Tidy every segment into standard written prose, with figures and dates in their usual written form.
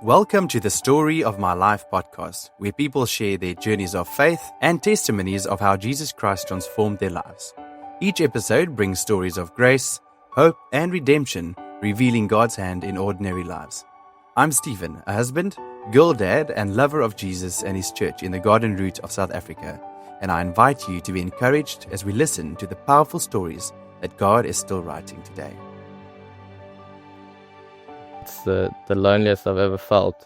Welcome to the Story of My Life podcast, where people share their journeys of faith and testimonies of how Jesus Christ transformed their lives. Each episode brings stories of grace, hope, and redemption, revealing God's hand in ordinary lives. I'm Stephen, a husband, girl dad, and lover of Jesus and his church in the Garden Route of South Africa, and I invite you to be encouraged as we listen to the powerful stories that God is still writing today. It's the loneliest I've ever felt,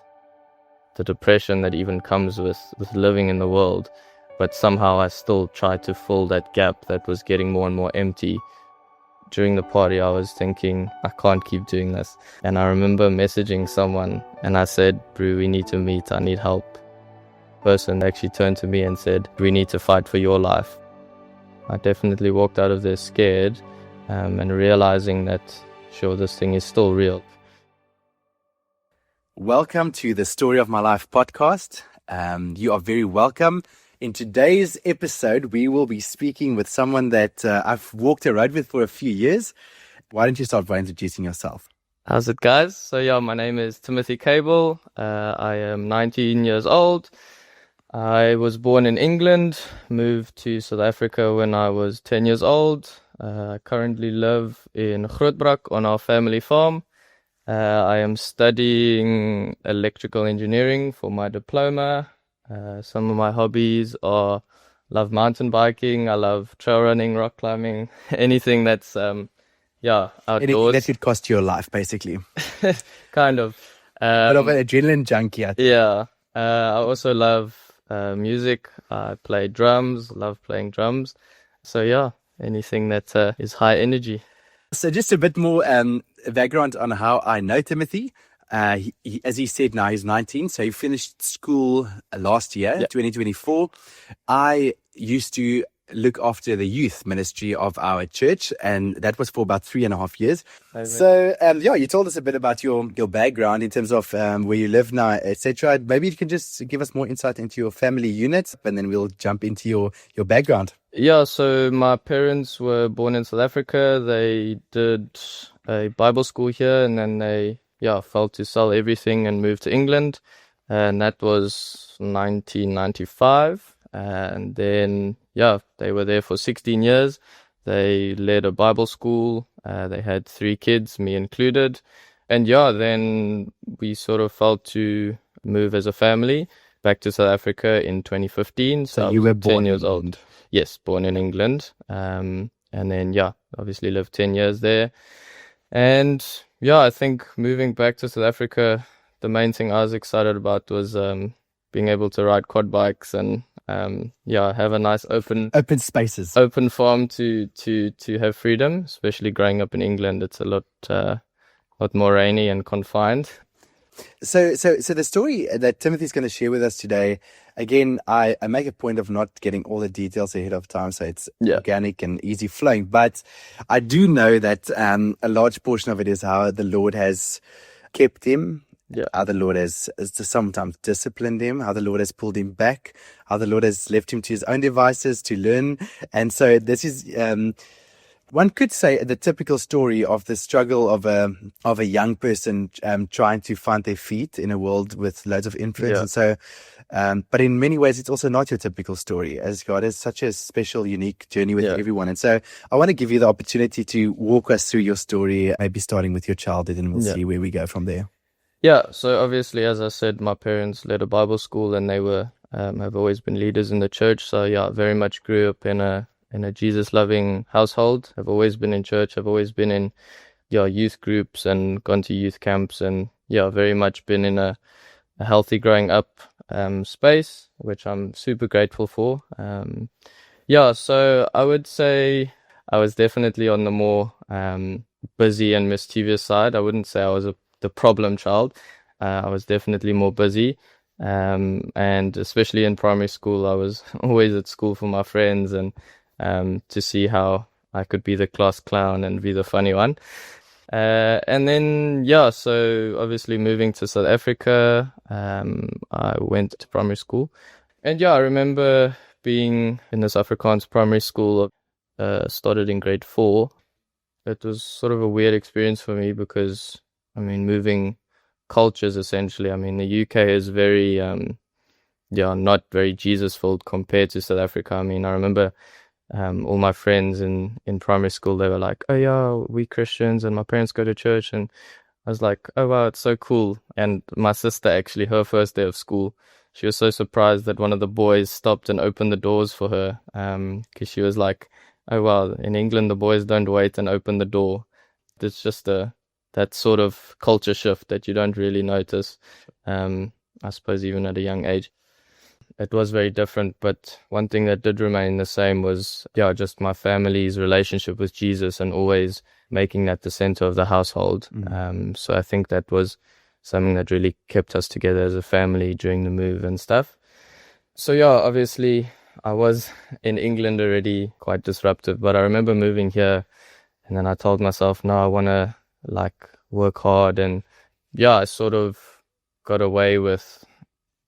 the depression that even comes with living in the world, but somehow I still tried to fill that gap that was getting more and more empty. During the party I was thinking, I can't keep doing this, and I remember messaging someone and I said, "Brew, we need to meet, I need help." The person actually turned to me and said, "We need to fight for your life." I definitely walked out of there scared and realizing that, sure, this thing is still real. Welcome to the Story of My Life podcast. You are very welcome. In today's episode, we will be speaking with someone that I've walked a road with for a few years. Why don't you start by introducing yourself? How's it, guys? So yeah, my name is Timothy Cable. I am 19 years old. I was born in England, moved to South Africa when I was 10 years old. I currently live in Grootbrak on our family farm. I am studying electrical engineering for my diploma. Some of my hobbies are love mountain biking, I love trail running, rock climbing, anything that's outdoors. Anything that could cost you your life, basically. Kind of. Bit of an adrenaline junkie, I think. Yeah. I also love music. I play drums, love playing drums. So yeah, anything that is high energy. So just a bit more background on how I know Timothy. As he said, now he's 19, so he finished school last year, 2024. I used to look after the youth ministry of our church, and that was for about 3.5 years. So, you told us a bit about your background in terms of where you live now, etc. Maybe you can just give us more insight into your family unit, and then we'll jump into your background. Yeah, so my parents were born in South Africa. They did a Bible school here, and then they felt to sell everything and moved to England, and that was 1995. And then they were there for 16 years. They led a Bible school. They had 3 kids, me included, and then we sort of felt to move as a family back to South Africa in 2015. So you were born 10 years old. Yes, born in England. And then, obviously lived 10 years there. And I think moving back to South Africa, the main thing I was excited about was being able to ride quad bikes and have a nice open spaces, open farm to have freedom. Especially growing up in England, it's a lot more rainy and confined. So the story that Timothy's going to share with us today, again, I make a point of not getting all the details ahead of time, so it's organic and easy flowing. But I do know that a large portion of it is how the Lord has kept him, how the Lord has sometimes disciplined him, how the Lord has pulled him back, how the Lord has left him to his own devices to learn. And so this is one could say the typical story of the struggle of a young person trying to find their feet in a world with loads of influence. And so, but in many ways, it's also not your typical story, as God has such a special, unique journey with everyone. And so I want to give you the opportunity to walk us through your story, maybe starting with your childhood, and we'll see where we go from there. Yeah, so obviously, as I said, my parents led a Bible school, and they were have always been leaders in the church. So very much grew up in a Jesus-loving household. I've always been in church. I've always been in youth groups and gone to youth camps, and very much been in a healthy growing up space, which I'm super grateful for. So I would say I was definitely on the more busy and mischievous side. I wouldn't say I was the problem child. I was definitely more busy. And especially in primary school, I was always at school for my friends and to see how I could be the class clown and be the funny one. And then, so obviously moving to South Africa, I went to primary school. And I remember being in this Afrikaans primary school, started in grade 4. It was sort of a weird experience for me because, moving cultures essentially. I mean, the UK is very not very Jesus-filled compared to South Africa. I mean, I remember all my friends in primary school, they were like, oh yeah, we Christians and my parents go to church, and I was like, oh wow, it's so cool. And my sister, actually, her first day of school, she was so surprised that one of the boys stopped and opened the doors for her, because she was like, oh wow, in England the boys don't wait and open the door. It's just that sort of culture shift that you don't really notice, I suppose, even at a young age. It was very different, but one thing that did remain the same was, just my family's relationship with Jesus, and always making that the center of the household. So I think that was something that really kept us together as a family during the move and stuff. So obviously I was in England already quite disruptive, but I remember moving here, and then I told myself, no, I want to work hard. And I sort of got away with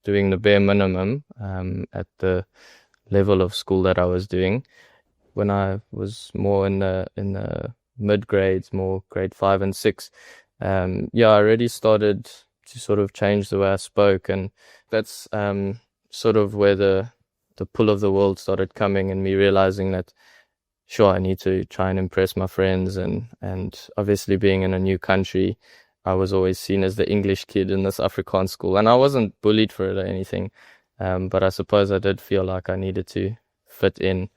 doing the bare minimum at the level of school that I was doing. When I was more in the mid grades, more grade 5 and 6, I already started to sort of change the way I spoke, and that's sort of where the pull of the world started coming, and me realizing that sure, I need to try and impress my friends, and obviously being in a new country, I was always seen as the English kid in this Afrikaans school, and I wasn't bullied for it or anything, but I suppose I did feel like I needed to fit in.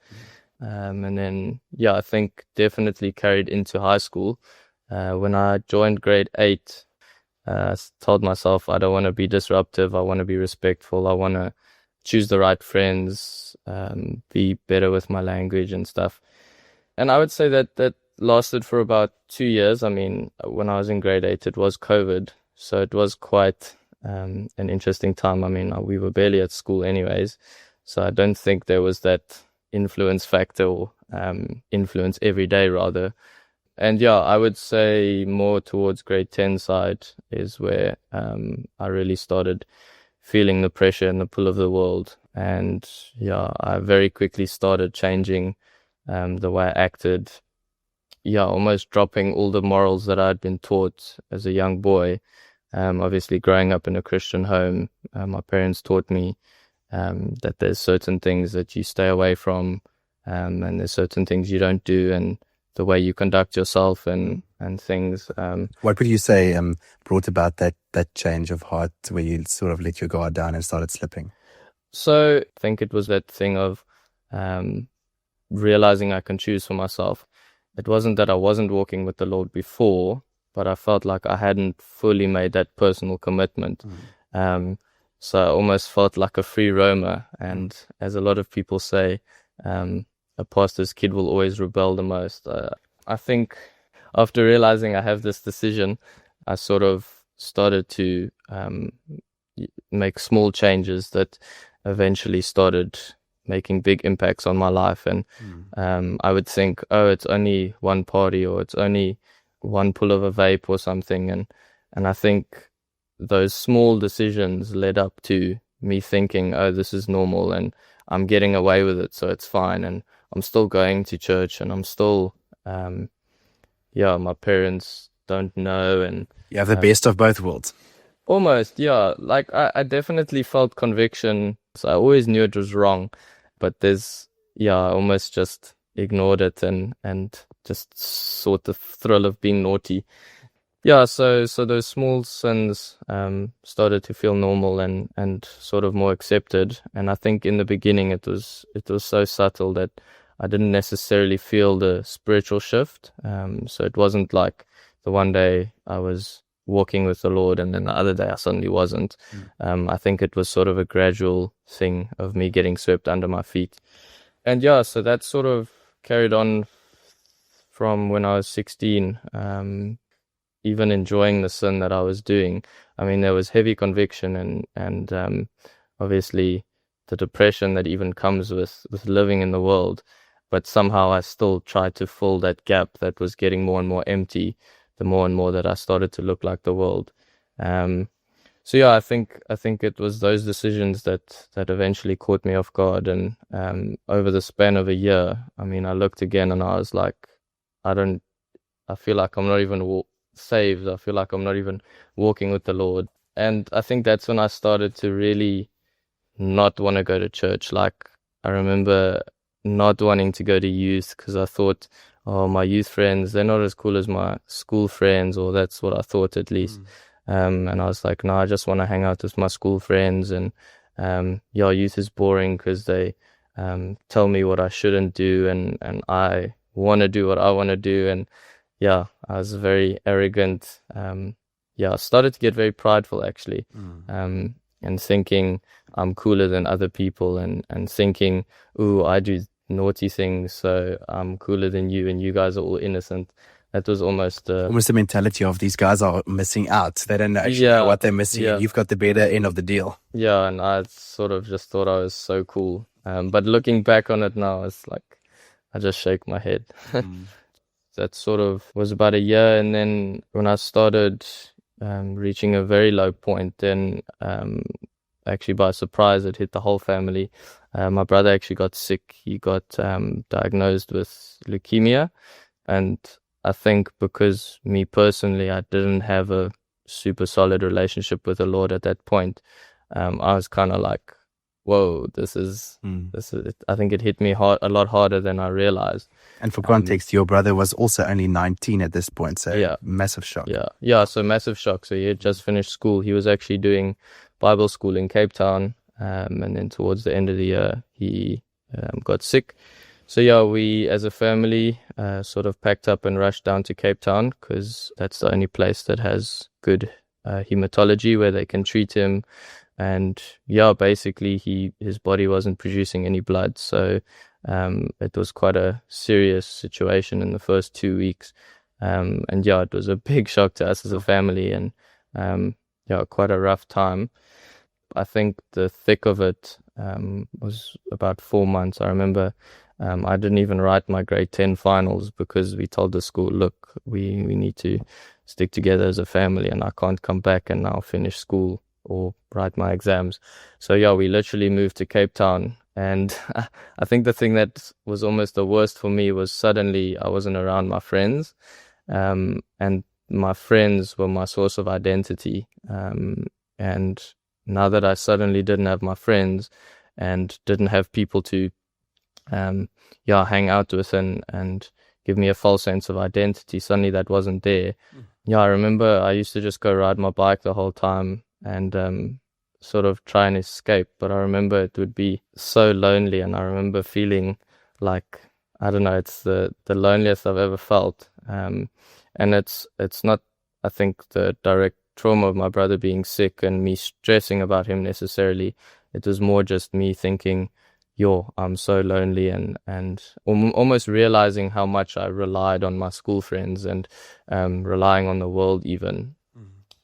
And then, I think definitely carried into high school. When I joined grade 8, I told myself I don't want to be disruptive, I want to be respectful, I want to choose the right friends, be better with my language and stuff. And I would say that lasted for about 2 years. I mean, when I was in grade 8, it was COVID, so it was quite an interesting time. I mean, we were barely at school anyways, so I don't think there was that influence factor, or influence every day rather. And I would say more towards grade 10 side is where I really started feeling the pressure and the pull of the world. And I very quickly started changing the way I acted, almost dropping all the morals that I'd been taught as a young boy. Obviously growing up in a Christian home, my parents taught me that there's certain things that you stay away from, and there's certain things you don't do, and the way you conduct yourself and things. What would you say brought about that change of heart where you sort of let your guard down and started slipping? So I think it was that thing of realizing I can choose for myself. It wasn't that I wasn't walking with the Lord before, but I felt like I hadn't fully made that personal commitment. So I almost felt like a free roamer. And as a lot of people say, a pastor's kid will always rebel the most. I think after realizing I have this decision, I sort of started to make small changes that eventually started making big impacts on my life. And I would think, oh, it's only one party, or it's only one pull of a vape or something. And I think those small decisions led up to me thinking, oh, this is normal and I'm getting away with it, so it's fine. And I'm still going to church, and I'm still, my parents don't know. And you have the best of both worlds. Almost, like I definitely felt conviction. So I always knew it was wrong, but I almost just ignored it and just sought the thrill of being naughty. So those small sins started to feel normal and sort of more accepted. And I think in the beginning it was so subtle that I didn't necessarily feel the spiritual shift. So it wasn't like the one day I was walking with the Lord and then the other day I suddenly wasn't. I think it was sort of a gradual thing of me getting swept under my feet. And so that sort of carried on from when I was 16, even enjoying the sin that I was doing. I mean, there was heavy conviction and obviously the depression that even comes with living in the world. But somehow I still tried to fill that gap that was getting more and more empty the more and more that I started to look like the world. I think it was those decisions that eventually caught me off guard. And over the span of a year, I mean, I looked again and I was like, I feel like I'm not even saved. I feel like I'm not even walking with the Lord. And I think that's when I started to really not want to go to church. Like, I remember not wanting to go to youth because I thought, oh, my youth friends, they're not as cool as my school friends, or that's what I thought at least. And I was like, no, I just want to hang out with my school friends. And yeah, youth is boring because they tell me what I shouldn't do, and I want to do what I want to do. And yeah, I was very arrogant. Yeah, I started to get very prideful actually, and thinking I'm cooler than other people, and thinking, ooh, I do naughty things, so I'm cooler than you, and you guys are all innocent. That was almost the mentality of these guys are missing out. They don't actually know what they're missing. Yeah. You've got the better end of the deal. Yeah, and I sort of just thought I was so cool. But looking back on it now, it's like I just shake my head. That sort of was about a year, and then when I started reaching a very low point, then actually by surprise it hit the whole family. My brother actually got sick. He got diagnosed with leukemia, and I think because me personally, I didn't have a super solid relationship with the Lord at that point. I was kind of like, whoa, this is I think it hit me hard, a lot harder than I realized. And for context, your brother was also only 19 at this point, so yeah, massive shock. Yeah, so massive shock. So he had just finished school. He was actually doing Bible school in Cape Town, and then towards the end of the year, he got sick. So yeah, we as a family sort of packed up and rushed down to Cape Town because that's the only place that has good hematology where they can treat him. And yeah, basically his body wasn't producing any blood, so it was quite a serious situation in the first 2 weeks. And yeah, it was a big shock to us as a family, and yeah, quite a rough time. I think the thick of it was about 4 months. I remember I didn't even write my grade 10 finals because we told the school, look, we need to stick together as a family, and I can't come back and now finish school or write my exams. So yeah, we literally moved to Cape Town, and I think the thing that was almost the worst for me was suddenly I wasn't around my friends, and my friends were my source of identity, and now that I suddenly didn't have my friends and didn't have people to hang out with and give me a false sense of identity, suddenly that wasn't there. Yeah, I remember I used to just go ride my bike the whole time and sort of try and escape, but I remember it would be so lonely, and I remember feeling like, I don't know, it's the loneliest I've ever felt, and it's not, I think, the direct trauma of my brother being sick and me stressing about him necessarily. It was more just me thinking, I'm so lonely, and almost realizing how much I relied on my school friends and relying on the world even.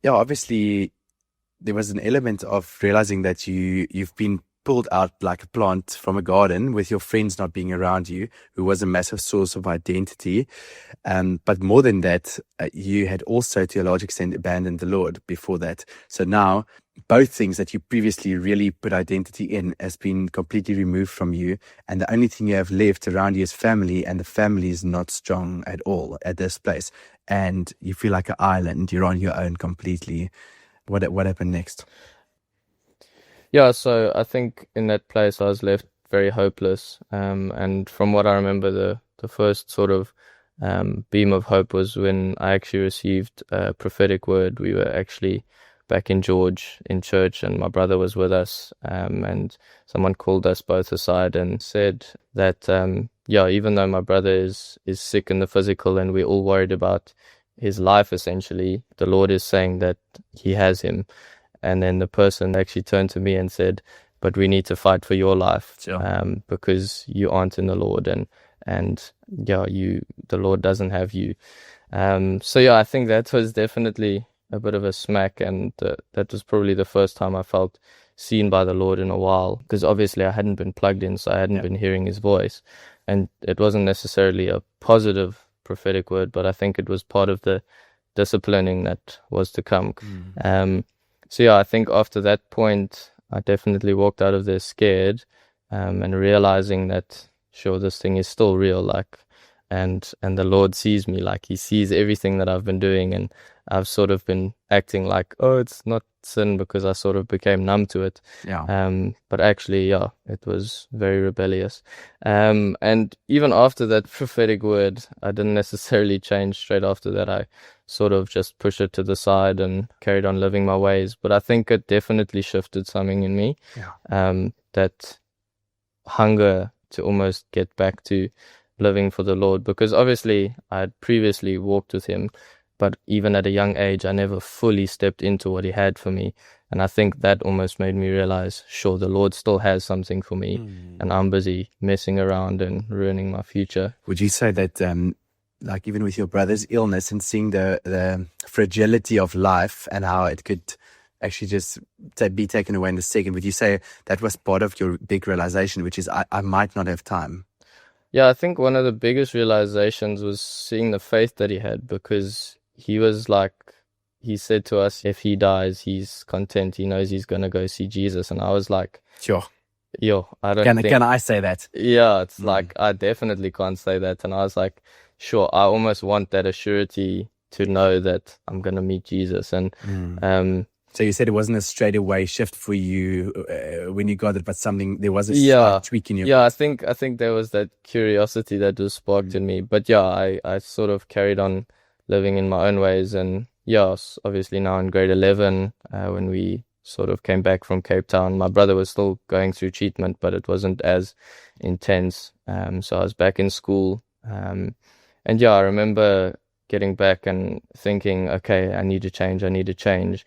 Yeah, obviously there was an element of realizing that you've been pulled out like a plant from a garden with your friends not being around you, who was a massive source of identity. But more than that, you had also to a large extent abandoned the Lord before that. So now both things that you previously really put identity in has been completely removed from you. And the only thing you have left around you is family, and the family is not strong at all at this place. And you feel like an island. You're on your own completely. What happened next? Yeah, so I think in that place I was left very hopeless. And from what I remember, the first sort of beam of hope was when I actually received a prophetic word. We were actually back in George in church, and my brother was with us, and someone called us both aside and said that even though my brother is sick in the physical and we're all worried about his life, essentially, the Lord is saying that he has him. And then the person actually turned to me and said, but we need to fight for your life, because you aren't in the Lord, and the Lord doesn't have you. So yeah, I think that was definitely a bit of a smack, and that was probably the first time I felt seen by the Lord in a while, because obviously I hadn't been plugged in, so I hadn't been hearing his voice, and it wasn't necessarily a positive prophetic word, but I think it was part of the disciplining that was to come. So yeah, I think after that point, I definitely walked out of there scared, and realizing that, sure, this thing is still real. Like, and the Lord sees me, like he sees everything that I've been doing, and I've sort of been acting like, oh, it's not sin, because I sort of became numb to it. But actually, yeah, it was very rebellious. And even after that prophetic word, I didn't necessarily change straight after that. I sort of just pushed it to the side and carried on living my ways. But I think it definitely shifted something in me. That hunger to almost get back to living for the Lord, because obviously I had previously walked with him, but even at a young age, I never fully stepped into what he had for me. And I think that almost made me realize, sure, the Lord still has something for me, and I'm busy messing around and ruining my future. Would you say that, like even with your brother's illness and seeing the fragility of life and how it could actually just be taken away in a second, would you say that was part of your big realization, which is I might not have time? Yeah, I think one of the biggest realizations was seeing the faith that he had, because he was like, he said to us, if he dies, he's content. He knows he's going to go see Jesus. And I was like, sure. Yo, I don't think... Can I say that? Yeah, it's like, I definitely can't say that. And I was like, sure, I almost want that assurity to know that I'm going to meet Jesus. And so you said it wasn't a straight away shift for you when you got it, but there was a slight tweak in your... Yeah, I think there was that curiosity that was sparked in me. But yeah, I sort of carried on living in my own ways. And yeah, obviously now in grade 11, when we sort of came back from Cape Town, my brother was still going through treatment, but it wasn't as intense. So I was back in school. And yeah, I remember getting back and thinking, okay, I need to change.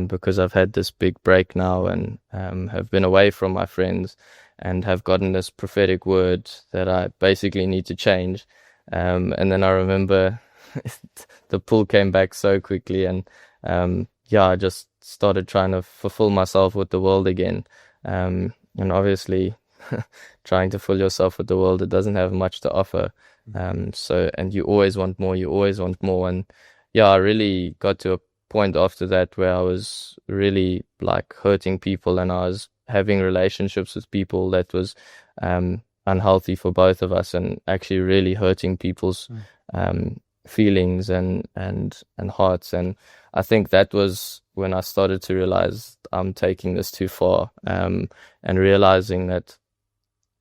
Because I've had this big break now, and have been away from my friends, and have gotten this prophetic word that I basically need to change. And then I remember the pull came back so quickly, and I just started trying to fulfill myself with the world again. And obviously, trying to fill yourself with the world, it doesn't have much to offer. And you always want more, and yeah, I really got to a point after that where I was really like hurting people, and I was having relationships with people that was unhealthy for both of us, and actually really hurting people's feelings and hearts. And I think that was when I started to realize I'm taking this too far, and realizing that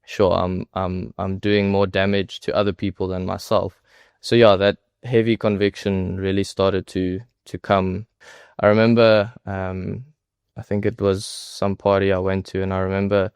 sure, I'm doing more damage to other people than myself. So yeah, that heavy conviction really started to come. I remember, I think it was some party I went to, and I remember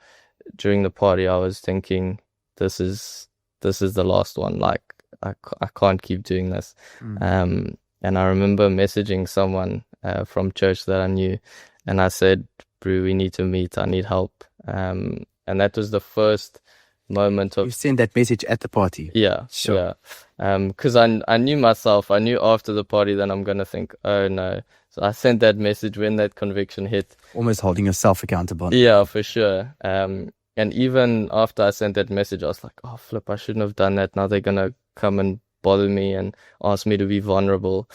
during the party I was thinking, this is the last one. Like I can't keep doing this. And I remember messaging someone from church that I knew, and I said, "Bro, we need to meet. I need help." And that was the first moment of... You sent that message at the party? Yeah, sure. Yeah. Because I knew myself. I knew after the party that I'm going to think, oh no. So I sent that message when that conviction hit. Almost holding yourself accountable. Yeah, for sure. And even after I sent that message, I was like, oh, flip, I shouldn't have done that. Now they're going to come and bother me and ask me to be vulnerable.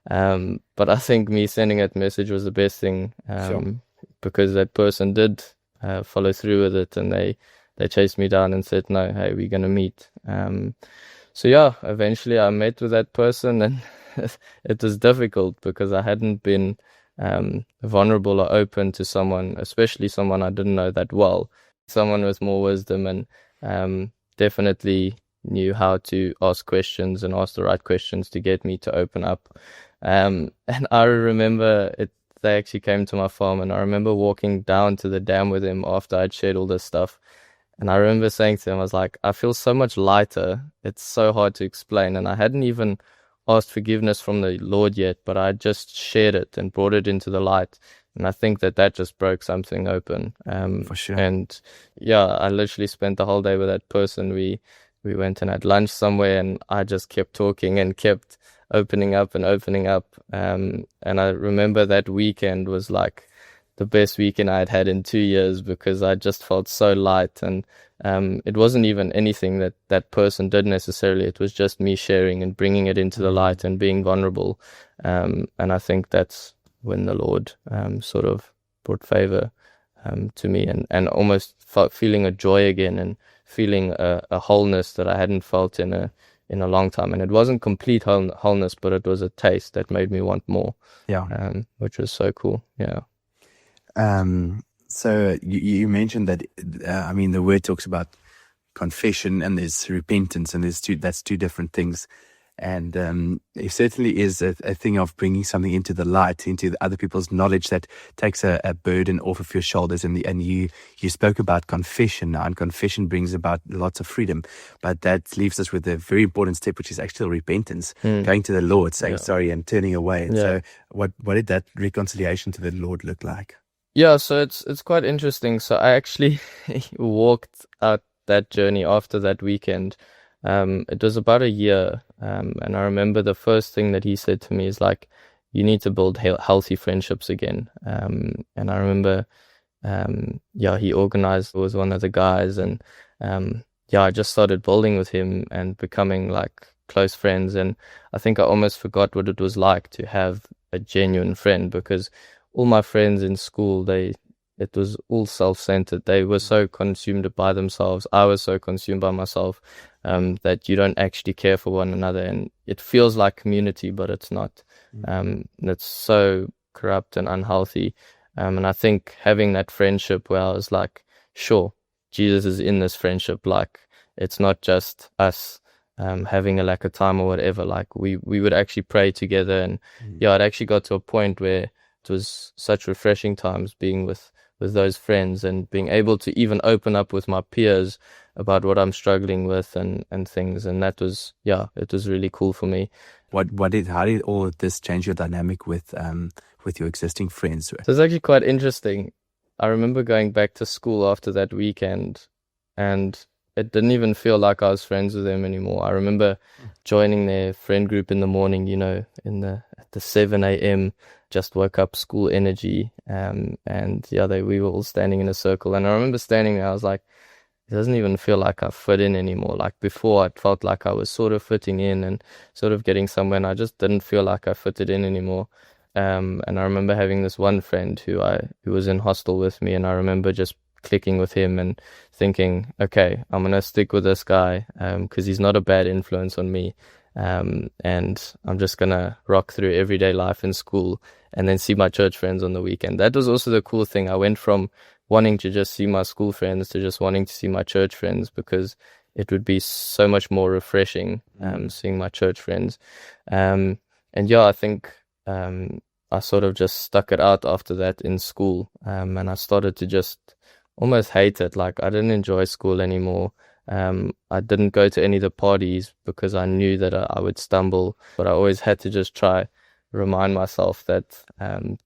But I think me sending that message was the best thing, because that person did follow through with it, and they chased me down and said, no, hey, we're going to meet. So yeah, eventually I met with that person, and it was difficult because I hadn't been vulnerable or open to someone, especially someone I didn't know that well, someone with more wisdom, and definitely knew how to ask questions and ask the right questions to get me to open up. And I remember they actually came to my farm, and I remember walking down to the dam with him after I'd shared all this stuff. And I remember saying to him, I was like, I feel so much lighter. It's so hard to explain. And I hadn't even asked forgiveness from the Lord yet, but I just shared it and brought it into the light. And I think that just broke something open. For sure. And yeah, I literally spent the whole day with that person. We went and had lunch somewhere, and I just kept talking and kept opening up. And I remember that weekend was like the best weekend I had in 2 years, because I just felt so light. And it wasn't even anything that person did necessarily. It was just me sharing and bringing it into the light and being vulnerable. And I think that's when the Lord sort of brought favor to me, and almost feeling a joy again, and feeling a wholeness that I hadn't felt in in a long time. And it wasn't complete wholeness, but it was a taste that made me want more. Yeah. Which was so cool. Yeah. So you mentioned that, the word talks about confession and there's repentance, and that's two different things. And it certainly is a thing of bringing something into the light, into the other people's knowledge, that takes a burden off of your shoulders. And you spoke about confession now, and confession brings about lots of freedom. But that leaves us with a very important step, which is actual repentance, going to the Lord, saying sorry and turning away. And so what did that reconciliation to the Lord look like? Yeah, so it's quite interesting. So I actually walked out that journey after that weekend. It was about a year, and I remember the first thing that he said to me is like, you need to build healthy friendships again. And I remember, he organized, was one of the guys, and I just started building with him and becoming like close friends. And I think I almost forgot what it was like to have a genuine friend, because all my friends in school, it was all self-centered. They were so consumed by themselves. I was so consumed by myself, that you don't actually care for one another. And it feels like community, but it's not. It's so corrupt and unhealthy. And I think having that friendship where I was like, sure, Jesus is in this friendship. Like, it's not just us having a lack of time or whatever. Like, we would actually pray together. And it actually got to a point where it was such refreshing times being with those friends, and being able to even open up with my peers about what I'm struggling with and things. And that was, it was really cool for me. How did all of this change your dynamic with your existing friends? So it's actually quite interesting. I remember going back to school after that weekend, and it didn't even feel like I was friends with them anymore. I remember joining their friend group in the morning, at the 7 a.m., just woke up, school energy. We were all standing in a circle. And I remember standing there, I was like, it doesn't even feel like I fit in anymore. Like before, it felt like I was sort of fitting in and sort of getting somewhere, and I just didn't feel like I fitted in anymore. And I remember having this one friend who was in hostel with me, and I remember just clicking with him and thinking, okay, I'm going to stick with this guy because he's not a bad influence on me. And I'm just going to rock through everyday life in school and then see my church friends on the weekend. That was also the cool thing. I went from wanting to just see my school friends to just wanting to see my church friends, because it would be so much more refreshing seeing my church friends. I think I sort of just stuck it out after that in school, and I started to just almost hate it. Like, I didn't enjoy school anymore. I didn't go to any of the parties because I knew that I would stumble, but I always had to just try remind myself that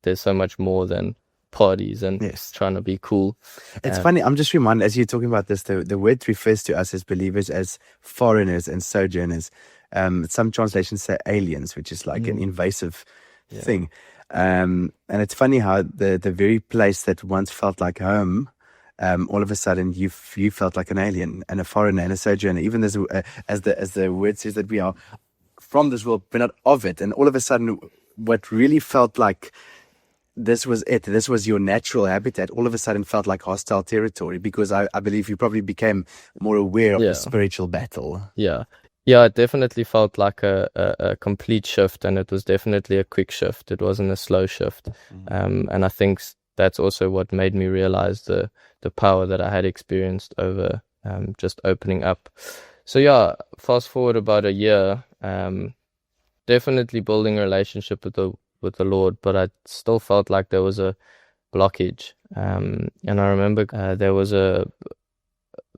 there's so much more than parties and trying to be cool. It's funny, I'm just reminded as you're talking about this, the word refers to us as believers as foreigners and sojourners. Some translations say aliens, which is like an invasive thing. And it's funny how the very place that once felt like home, all of a sudden you felt like an alien and a foreigner and a sojourner. Even as the word says that we are from this world, but not of it. And all of a sudden, what really felt like this was your natural habitat, all of a sudden felt like hostile territory, because I believe you probably became more aware of the spiritual battle. Yeah, it definitely felt like a complete shift, and it was definitely a quick shift. It wasn't a slow shift. And I think that's also what made me realize the power that I had experienced over just opening up. So fast forward about a year, definitely building a relationship with the Lord, but I still felt like there was a blockage. And I remember there was a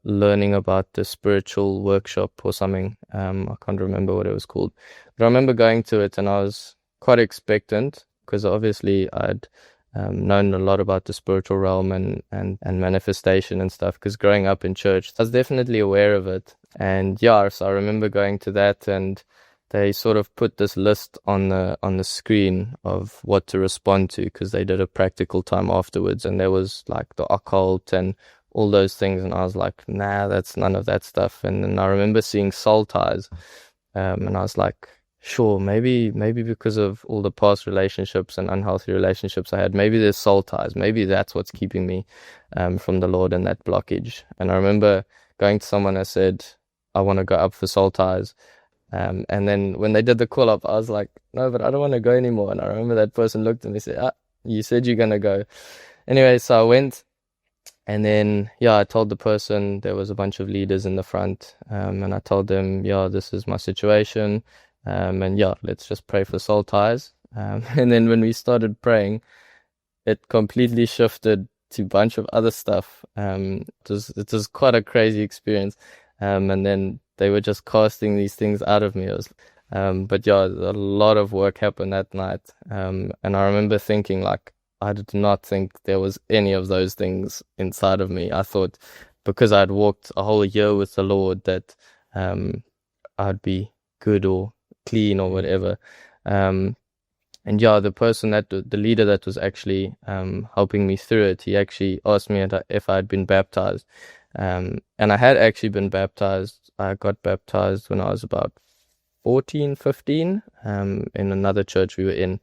learning about the spiritual workshop or something. I can't remember what it was called, but I remember going to it, and I was quite expectant because obviously I'd known a lot about the spiritual realm and manifestation and stuff, because growing up in church, I was definitely aware of it. And so I remember going to that, and they sort of put this list on the screen of what to respond to, because they did a practical time afterwards, and there was like the occult and all those things, and I was like, nah, that's none of that stuff. And then I remember seeing soul ties, and I was like, sure, maybe because of all the past relationships and unhealthy relationships I had, maybe there's soul ties, maybe that's what's keeping me from the Lord and that blockage. And I remember going to someone, I said, I want to go up for soul ties. And then when they did the call up, I was like, no, but I don't want to go anymore. And I remember that person looked at me and said, you said you're going to go. Anyway, so I went. And then, I told the person, there was a bunch of leaders in the front, and I told them, this is my situation, and let's just pray for soul ties. And then when we started praying, it completely shifted to a bunch of other stuff. It was quite a crazy experience. And then they were just casting these things out of me. But a lot of work happened that night. And I remember thinking, like, I did not think there was any of those things inside of me. I thought because I'd walked a whole year with the Lord that I'd be good or clean or whatever. And the person the leader that was actually helping me through it, he actually asked me if I'd been baptized. And I had actually been baptized. I got baptized when I was about 14, 15, in another church we were in.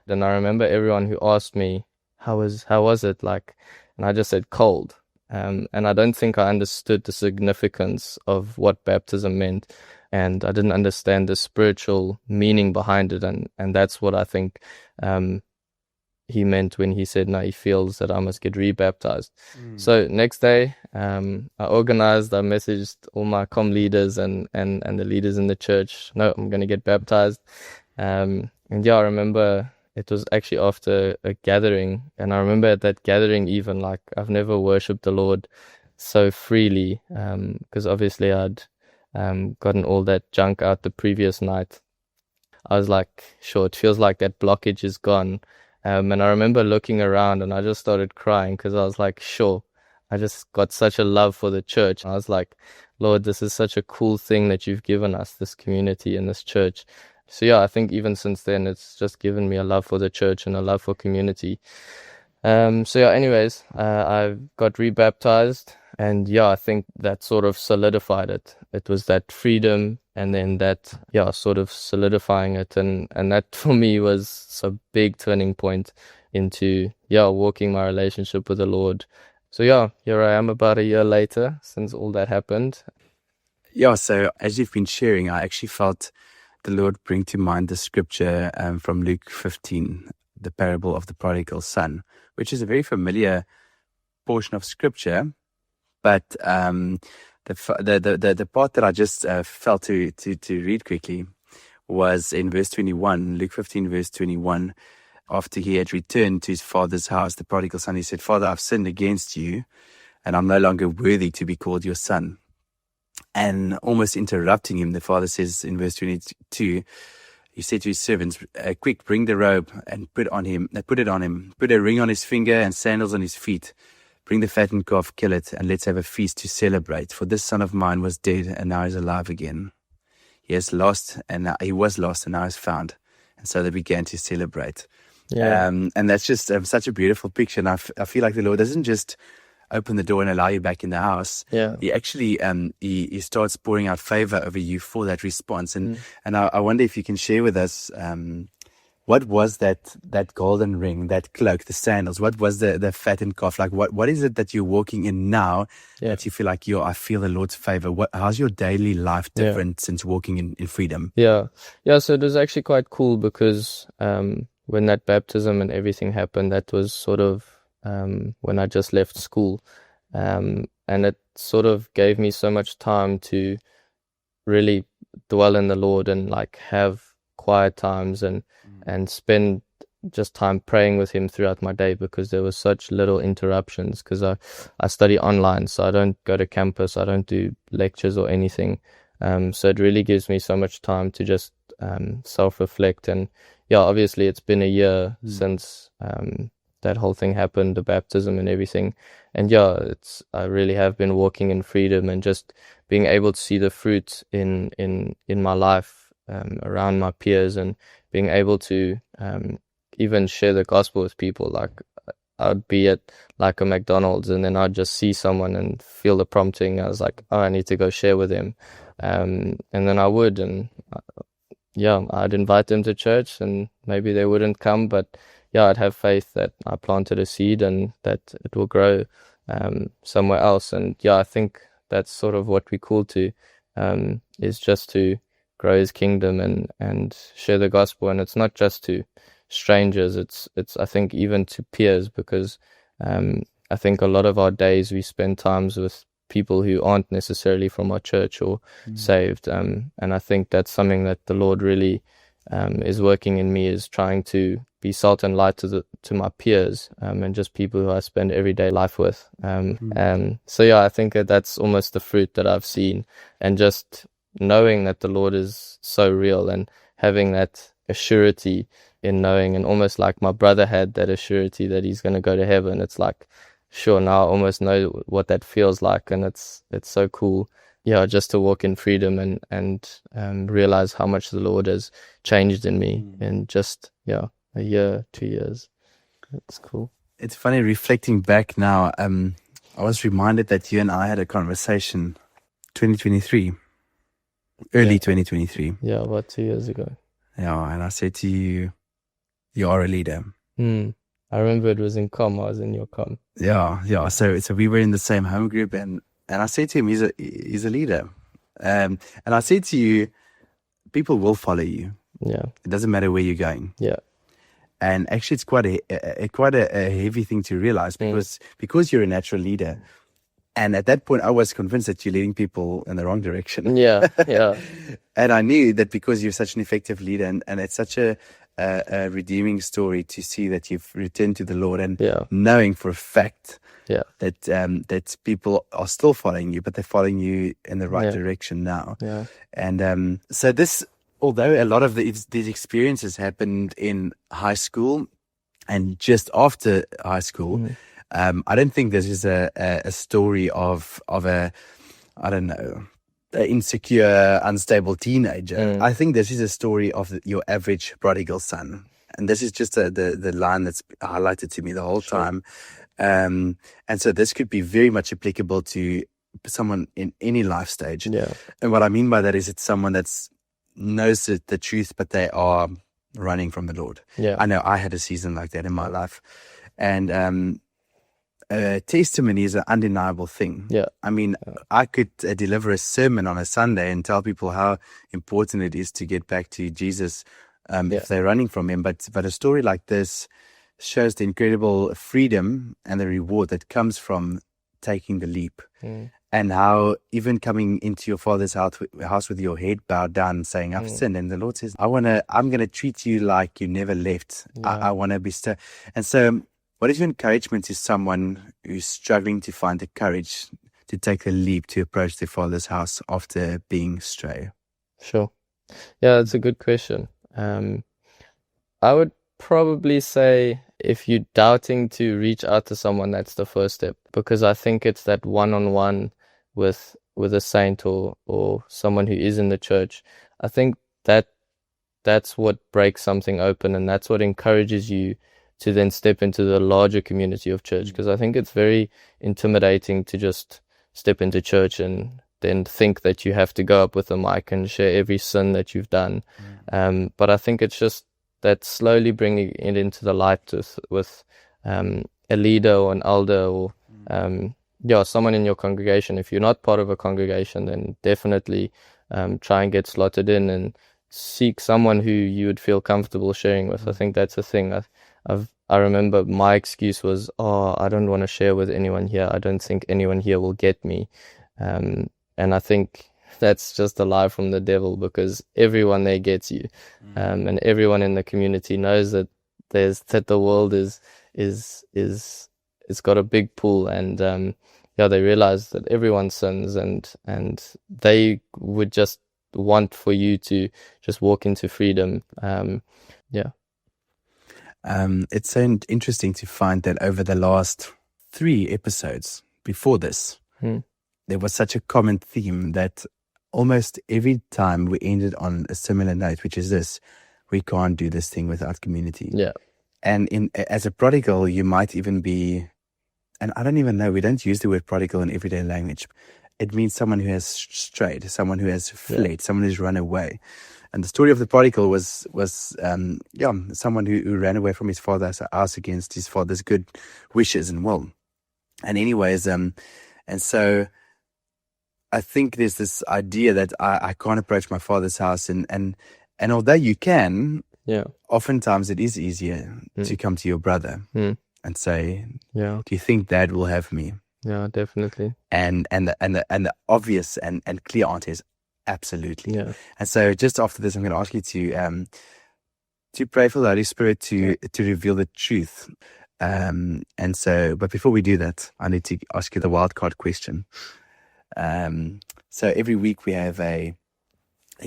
Then I remember everyone who asked me, how was it like? And I just said cold. And I don't think I understood the significance of what baptism meant. And I didn't understand the spiritual meaning behind it. And that's what I think he meant when he said, no, he feels that I must get rebaptized. So next day, I messaged all my comm leaders and the leaders in the church, no, I'm going to get baptized. And I remember it was actually after a gathering. And I remember at that gathering, even like I've never worshipped the Lord so freely, because obviously I'd gotten all that junk out the previous night. I was like, sure, it feels like that blockage is gone. And I remember looking around and I just started crying because I was like, sure, I just got such a love for the church. I was like, Lord, this is such a cool thing that you've given us, this community and this church. So I think even since then, it's just given me a love for the church and a love for community. Anyways, I got rebaptized, and I think that sort of solidified it. It was that freedom, and then that sort of solidifying it, and that for me was a big turning point into walking my relationship with the Lord. So here I am about a year later since all that happened. So as you've been sharing, I actually felt the Lord bring to mind the scripture from Luke 15, the parable of the prodigal son, which is a very familiar portion of scripture. But the part that I just felt to read quickly was in verse 21, Luke 15, verse 21. After he had returned to his father's house, the prodigal son, he said, Father, I've sinned against you, and I'm no longer worthy to be called your son. And almost interrupting him, the father says in verse 22, he said to his servants, quick, bring the robe and put it on him, put a ring on his finger and sandals on his feet. Bring the fattened calf, kill it, and let's have a feast to celebrate. For this son of mine was dead and now is alive again. He was lost and now is found. And so they began to celebrate. Yeah. And that's just such a beautiful picture. And I feel like the Lord doesn't just open the door and allow you back in the house. Yeah. He actually he starts pouring out favor over you for that response. And I wonder if you can share with us what was that golden ring, that cloak, the sandals? What was the fattened calf? Like what is it that you're walking in now that you feel like I feel the Lord's favor? How's your daily life different since walking in freedom? Yeah. So it was actually quite cool because when that baptism and everything happened, that was sort of when I just left school. And it sort of gave me so much time to really dwell in the Lord and like have quiet times and spend just time praying with him throughout my day, because there was such little interruptions, because I study online, so I don't go to campus, I don't do lectures or anything. So it really gives me so much time to just self-reflect. And obviously it's been a year since that whole thing happened, the baptism and everything. And I really have been walking in freedom and just being able to see the fruit in my life around my peers, and being able to even share the gospel with people. Like I'd be at like a McDonald's and then I'd just see someone and feel the prompting. I was like, I need to go share with them. And then I would, and I'd invite them to church, and maybe they wouldn't come, but I'd have faith that I planted a seed and that it will grow somewhere else. And I think that's sort of what we're called to, is just to grow his kingdom and share the gospel. And it's not just to strangers, it's I think even to peers, because I think a lot of our days we spend times with people who aren't necessarily from our church or saved. And I think that's something that the Lord really is working in me, is trying to be salt and light to my peers, and just people who I spend everyday life with. So yeah, I think that's almost the fruit that I've seen, and just knowing that the Lord is so real and having that assurity in knowing, and almost like my brother had that assurity that he's going to go to heaven. It's like, sure, now I almost know what that feels like, and it's so cool. Yeah, just to walk in freedom and realize how much the Lord has changed in me in just a year, 2 years. It's cool. It's funny reflecting back now. I was reminded that you and I had a conversation 2023, early 2023. Yeah, about 2 years ago. Yeah, and I said to you, you are a leader. I remember it was in com. I was in your com. Yeah. So we were in the same home group, and I said to him, he's a leader. And I said to you, people will follow you. Yeah. It doesn't matter where you're going. Yeah. And actually, it's quite a heavy thing to realize, because you're a natural leader. And at that point, I was convinced that you're leading people in the wrong direction. Yeah. And I knew that because you're such an effective leader, and it's such a redeeming story to see that you've returned to the Lord, and knowing for a fact that people are still following you, but they're following you in the right direction now. Yeah. And so this, although a lot of these experiences happened in high school and just after high school, I don't think this is a story of a, I don't know, an insecure, unstable teenager. I think this is a story of your average prodigal son. And this is just the line that's highlighted to me the whole time. And so this could be very much applicable to someone in any life stage. Yeah. And what I mean by that is it's someone that's knows the truth, but they are running from the Lord. Yeah. I know I had a season like that in my life. And testimony is an undeniable thing. Yeah. I mean, I could deliver a sermon on a Sunday and tell people how important it is to get back to Jesus if they're running from him. But a story like this shows the incredible freedom and the reward that comes from taking the leap. And how even coming into your father's house with your head bowed down and saying, I've sinned. And the Lord says, I'm going to treat you like you never left. I want to bestow. And so what is your encouragement to someone who's struggling to find the courage to take the leap to approach their father's house after being stray? Sure. Yeah, that's a good question. I would probably say if you're doubting to reach out to someone, that's the first step, because I think it's that one-on-one with a saint or someone who is in the church. I think that's what breaks something open, and that's what encourages you to then step into the larger community of church, because I think it's very intimidating to just step into church and then think that you have to go up with a mic and share every sin that you've done. But I think it's just that slowly bringing it into the light with a leader or an elder or someone in your congregation. If you're not part of a congregation, then definitely try and get slotted in and seek someone who you would feel comfortable sharing with. I think that's the thing. I remember my excuse was, I don't want to share with anyone here. I don't think anyone here will get me. And I think that's just a lie from the devil, because everyone there gets you. And everyone in the community knows that the world it's got a big pool, and they realize that everyone sins, and they would just want for you to just walk into freedom. It's so interesting to find that over the last 3 episodes before this, there was such a common theme that almost every time we ended on a similar note, which is this: we can't do this thing without community. Yeah. And as a prodigal, you might even be, and I don't even know, we don't use the word prodigal in everyday language. It means someone who has strayed, someone who has fled, someone who's run away. And the story of the prodigal was someone who ran away from his father's house against his father's good wishes and will. And anyways, and so I think there's this idea that I can't approach my father's house, and although you can, oftentimes it is easier to come to your brother and say, do you think Dad will have me? Yeah, definitely. And the obvious and clear answer is absolutely. Yeah. And so just after this, I'm going to ask you to pray for the Holy Spirit to reveal the truth. But before we do that, I need to ask you the wildcard question. So every week we have a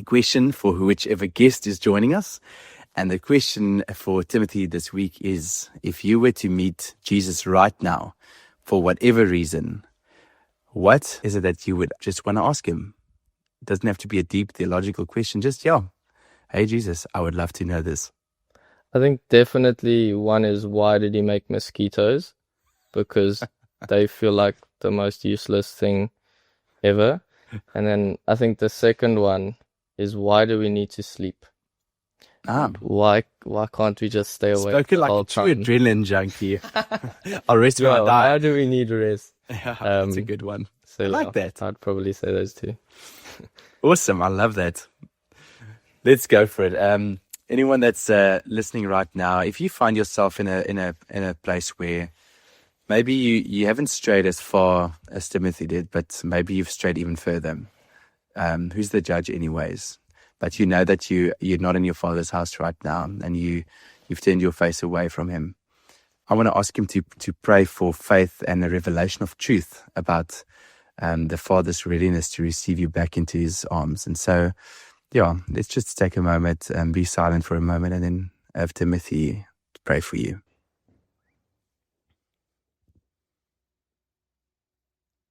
question for whichever guest is joining us. And the question for Timothy this week is, if you were to meet Jesus right now, for whatever reason, what is it that you would just want to ask him? It doesn't have to be a deep theological question. Just, hey, Jesus, I would love to know this. I think definitely one is, why did he make mosquitoes? Because they feel like the most useless thing ever. And then I think the second one is, why do we need to sleep? Why can't we just stay awake? Spoken like a true adrenaline junkie. I'll rest when I die. Why do we need rest? Yeah, that's a good one. So I like that. I'd probably say those two. Awesome. I love that. Let's go for it. Anyone that's listening right now, if you find yourself in a place where maybe you haven't strayed as far as Timothy did, but maybe you've strayed even further. Who's the judge anyways? But you know that you're not in your Father's house right now, and you've turned your face away from him. I want to ask him to pray for faith and a revelation of truth about the Father's readiness to receive you back into his arms. And so, let's just take a moment and be silent for a moment, and then have Timothy pray for you.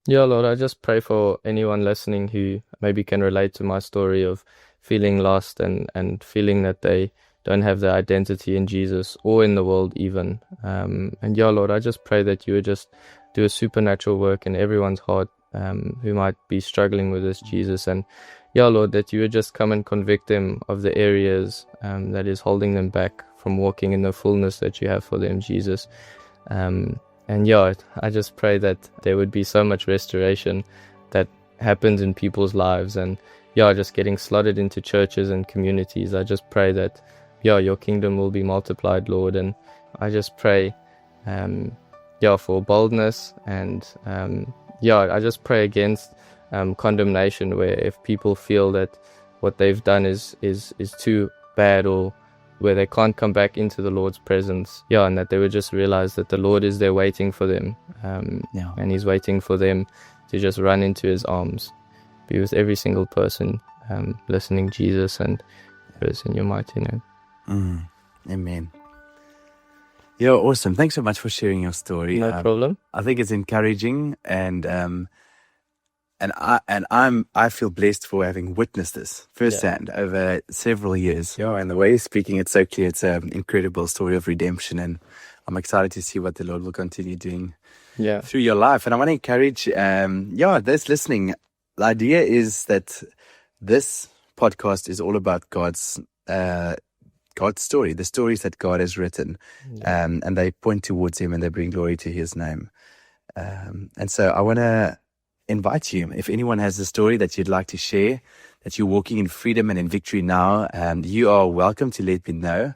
Yeah, Lord, I just pray for anyone listening who maybe can relate to my story of feeling lost and feeling that they don't have their identity in Jesus or in the world even. And Lord, I just pray that you would just do a supernatural work in everyone's heart who might be struggling with this, Jesus. And Lord, that you would just come and convict them of the areas that is holding them back from walking in the fullness that you have for them, Jesus. And I just pray that there would be so much restoration that happens in people's lives, and just getting slotted into churches and communities. I just pray that your kingdom will be multiplied, Lord. And I just pray for boldness, and I just pray against condemnation, where if people feel that what they've done is too bad, or where they can't come back into the Lord's presence, and that they would just realize that the Lord is there waiting for them, and he's waiting for them to just run into his arms. Be with every single person listening, Jesus, and in your mighty name. Amen. Awesome. Thanks so much for sharing your story. No problem. I think it's encouraging, and I feel blessed for having witnessed this firsthand over several years. And the way you're speaking, it's so clear. It's an incredible story of redemption, and I'm excited to see what the Lord will continue doing through your life. And I want to encourage, those listening. The idea is that this podcast is all about God's story, the stories that God has written, and they point towards him and they bring glory to his name. And so I want to invite you, if anyone has a story that you'd like to share, that you're walking in freedom and in victory now, you are welcome to let me know.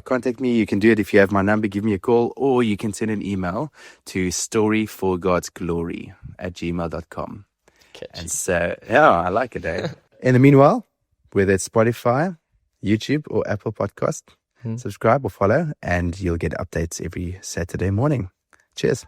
Contact me. You can do it if you have my number, give me a call, or you can send an email to storyforgodsglory@gmail.com. And so, I like it, eh? In the meanwhile, whether it's Spotify, YouTube, or Apple Podcast, subscribe or follow, and you'll get updates every Saturday morning. Cheers.